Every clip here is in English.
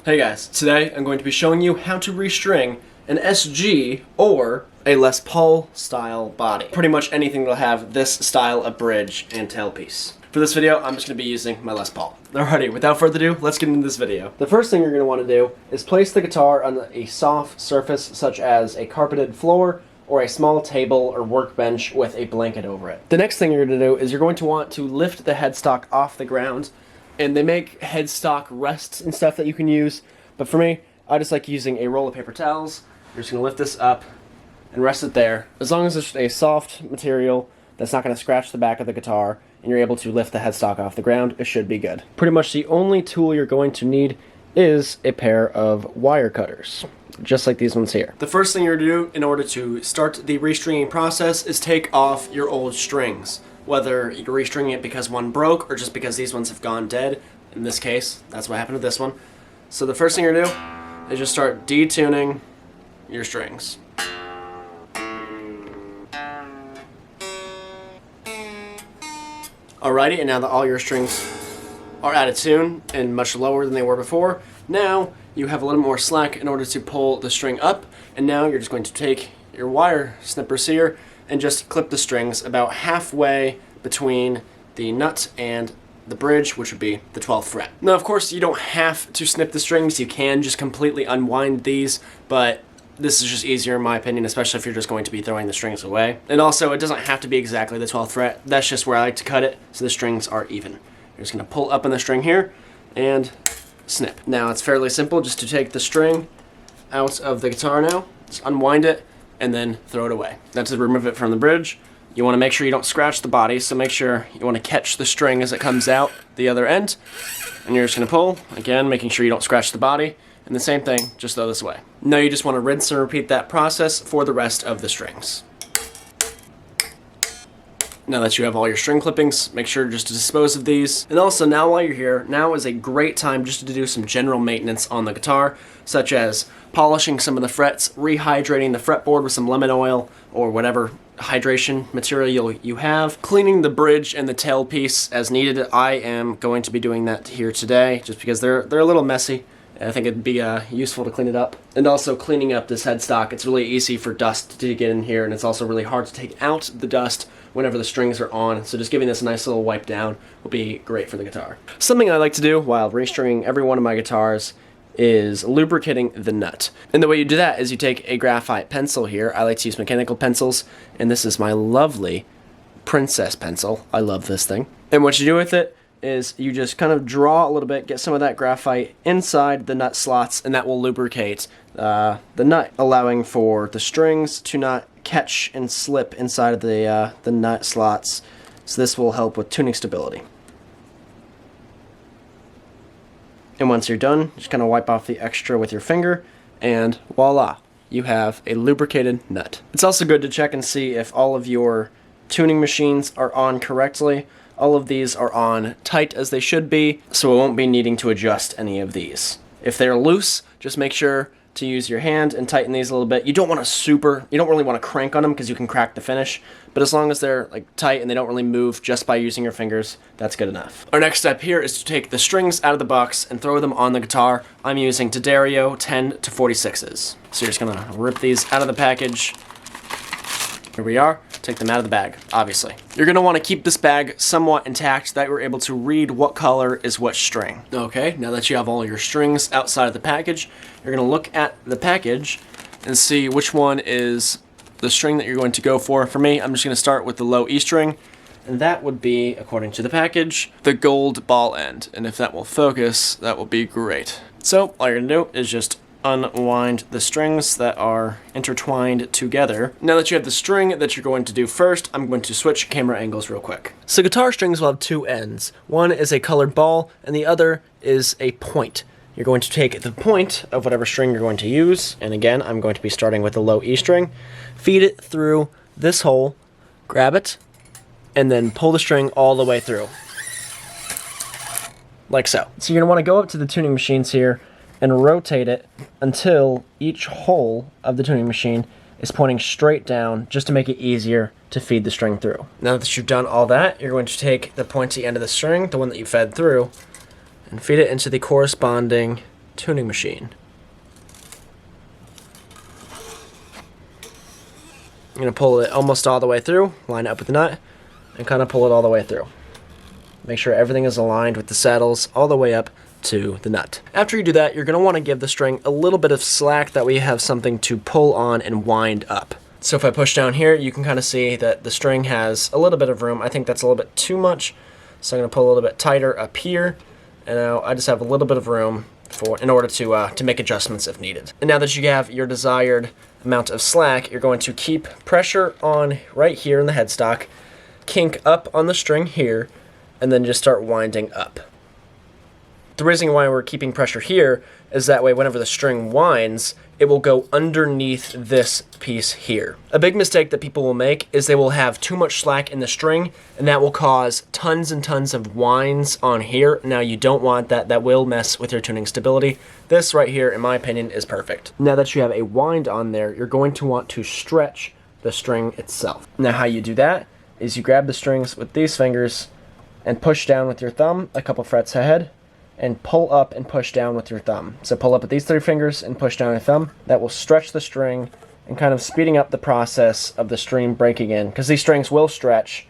Hey guys, today I'm going to be showing you how to restring an SG or a Les Paul style body. Pretty much anything that'll have this style of bridge and tailpiece. For this video, I'm just going to be using my Les Paul. Alrighty, without further ado, let's get into this video. The first thing you're going to want to do is place the guitar on a soft surface such as a carpeted floor or a small table or workbench with a blanket over it. The next thing you're going to do is you're going to want to lift the headstock off the ground. And they make headstock rests and stuff that you can use, but for me, I just like using a roll of paper towels. You're just going to lift this up and rest it there. As long as it's a soft material that's not going to scratch the back of the guitar, and you're able to lift the headstock off the ground, it should be good. Pretty much the only tool you're going to need is a pair of wire cutters, just like these ones here. The first thing you're going to do in order to start the restringing process is take off your old strings. Whether you're restringing it because one broke or just because these ones have gone dead. In this case, that's what happened to this one. So the first thing you're going to do is just start detuning your strings. Alrighty, and now that all your strings are out of tune and much lower than they were before, now you have a little more slack in order to pull the string up, and now you're just going to take your wire snippers here and just clip the strings about halfway between the nut and the bridge, which would be the 12th fret. Now, of course, you don't have to snip the strings. You can just completely unwind these, but this is just easier in my opinion, especially if you're just going to be throwing the strings away. And also, it doesn't have to be exactly the 12th fret. That's just where I like to cut it, so the strings are even. You're just going to pull up on the string here and snip. Now, it's fairly simple just to take the string out of the guitar now, just unwind it, and then throw it away. That's to remove it from the bridge. You want to make sure you don't scratch the body, so make sure you want to catch the string as it comes out the other end. And you're just going to pull, again, making sure you don't scratch the body. And the same thing, just throw this away. Now you just want to rinse and repeat that process for the rest of the strings. Now that you have all your string clippings, make sure just to dispose of these. And also, now while you're here, now is a great time just to do some general maintenance on the guitar, such as polishing some of the frets, rehydrating the fretboard with some lemon oil or whatever hydration material you have, cleaning the bridge and the tailpiece as needed. I am going to be doing that here today just because they're a little messy. I think it'd be useful to clean it up. And also cleaning up this headstock. It's really easy for dust to get in here, and it's also really hard to take out the dust whenever the strings are on. So just giving this a nice little wipe down will be great for the guitar. Something I like to do while restringing every one of my guitars is lubricating the nut. And the way you do that is you take a graphite pencil here. I like to use mechanical pencils, and this is my lovely Princess pencil. I love this thing. And what you do with it is you just kind of draw a little bit, get some of that graphite inside the nut slots, and that will lubricate the nut, allowing for the strings to not catch and slip inside of the nut slots. So this will help with tuning stability. And once you're done, just kind of wipe off the extra with your finger, and voila, you have a lubricated nut. It's also good to check and see if all of your tuning machines are on correctly. All of these are on tight as they should be, so it won't be needing to adjust any of these. If they're loose, just make sure to use your hand and tighten these a little bit. You don't really want to crank on them because you can crack the finish, but as long as they're tight and they don't really move just by using your fingers, that's good enough. Our next step here is to take the strings out of the box and throw them on the guitar. I'm using D'Addario 10 to 46s. So you're just gonna rip these out of the package. Here we are. Take them out of the bag, obviously. You're going to want to keep this bag somewhat intact so that you're able to read what color is what string. Okay, now that you have all your strings outside of the package, you're going to look at the package and see which one is the string that you're going to go for. For me, I'm just going to start with the low E string, and that would be, according to the package, the gold ball end. And if that will focus, that will be great. So all you're going to do is just unwind the strings that are intertwined together. Now that you have the string that you're going to do first, I'm going to switch camera angles real quick. So guitar strings will have two ends. One is a colored ball, and the other is a point. You're going to take the point of whatever string you're going to use, and again, I'm going to be starting with the low E string, feed it through this hole, grab it, and then pull the string all the way through. Like so. So you're going to want to go up to the tuning machines here and rotate it until each hole of the tuning machine is pointing straight down, just to make it easier to feed the string through. Now that you've done all that, you're going to take the pointy end of the string, the one that you fed through, and feed it into the corresponding tuning machine. I'm going to pull it almost all the way through, line it up with the nut, and kind of pull it all the way through. Make sure everything is aligned with the saddles all the way up to the nut. After you do that, you're going to want to give the string a little bit of slack, that way you have something to pull on and wind up. So if I push down here, you can kind of see that the string has a little bit of room. I think that's a little bit too much, so I'm going to pull a little bit tighter up here, and now I just have a little bit of room in order to make adjustments if needed. And now that you have your desired amount of slack, you're going to keep pressure on right here in the headstock, kink up on the string here, and then just start winding up. The reason why we're keeping pressure here is that way whenever the string winds, it will go underneath this piece here. A big mistake that people will make is they will have too much slack in the string, and that will cause tons and tons of winds on here. Now you don't want that. That will mess with your tuning stability. This right here, in my opinion, is perfect. Now that you have a wind on there, you're going to want to stretch the string itself. Now how you do that is you grab the strings with these fingers and push down with your thumb a couple frets ahead, and pull up and push down with your thumb. So pull up with these 3 fingers and push down your thumb. That will stretch the string and kind of speeding up the process of the string breaking in, because these strings will stretch,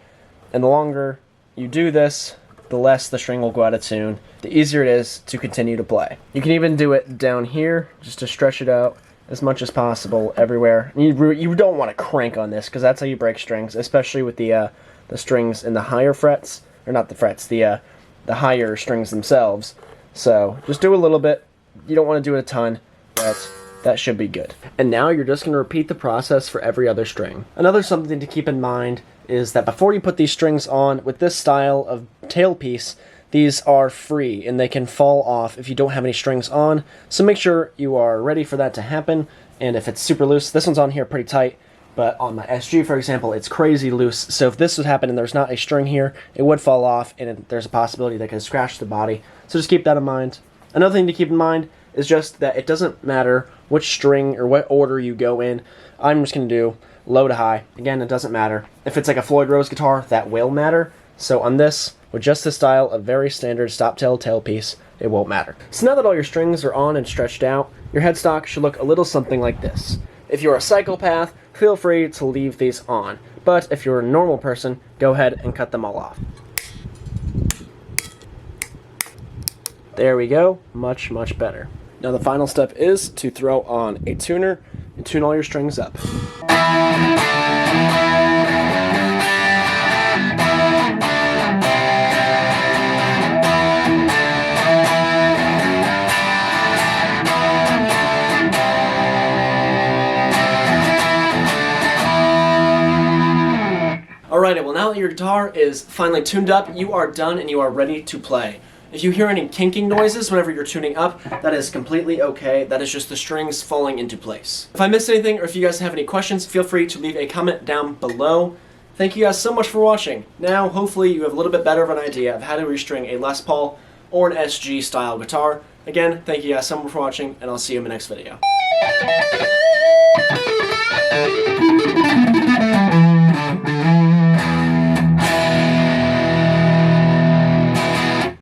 and the longer you do this, the less the string will go out of tune, the easier it is to continue to play. You can even do it down here just to stretch it out as much as possible everywhere. You don't want to crank on this, because that's how you break strings, especially with the strings in the higher frets, or not the frets, the higher strings themselves. So just do a little bit. You don't want to do it a ton, but that should be good. And now you're just going to repeat the process for every other string. Another something to keep in mind is that before you put these strings on, with this style of tailpiece, these are free and they can fall off if you don't have any strings on. So make sure you are ready for that to happen. And if it's super loose, this one's on here pretty tight, but on my SG, for example, it's crazy loose. So if this would happen and there's not a string here, it would fall off, and there's a possibility that it could scratch the body. So just keep that in mind. Another thing to keep in mind is just that it doesn't matter which string or what order you go in. I'm just going to do low to high. Again, it doesn't matter. If it's like a Floyd Rose guitar, that will matter. So on this, with just the style of very standard stop-tail tailpiece, it won't matter. So now that all your strings are on and stretched out, your headstock should look a little something like this. If you're a psychopath, feel free to leave these on. But if you're a normal person, go ahead and cut them all off. There we go. Much, much better. Now the final step is to throw on a tuner and tune all your strings up. Alright, well now that your guitar is finally tuned up, you are done and you are ready to play. If you hear any kinking noises whenever you're tuning up, that is completely okay. That is just the strings falling into place. If I missed anything or if you guys have any questions, feel free to leave a comment down below. Thank you guys so much for watching. Now, hopefully you have a little bit better of an idea of how to restring a Les Paul or an SG style guitar. Again, thank you guys so much for watching, and I'll see you in the next video.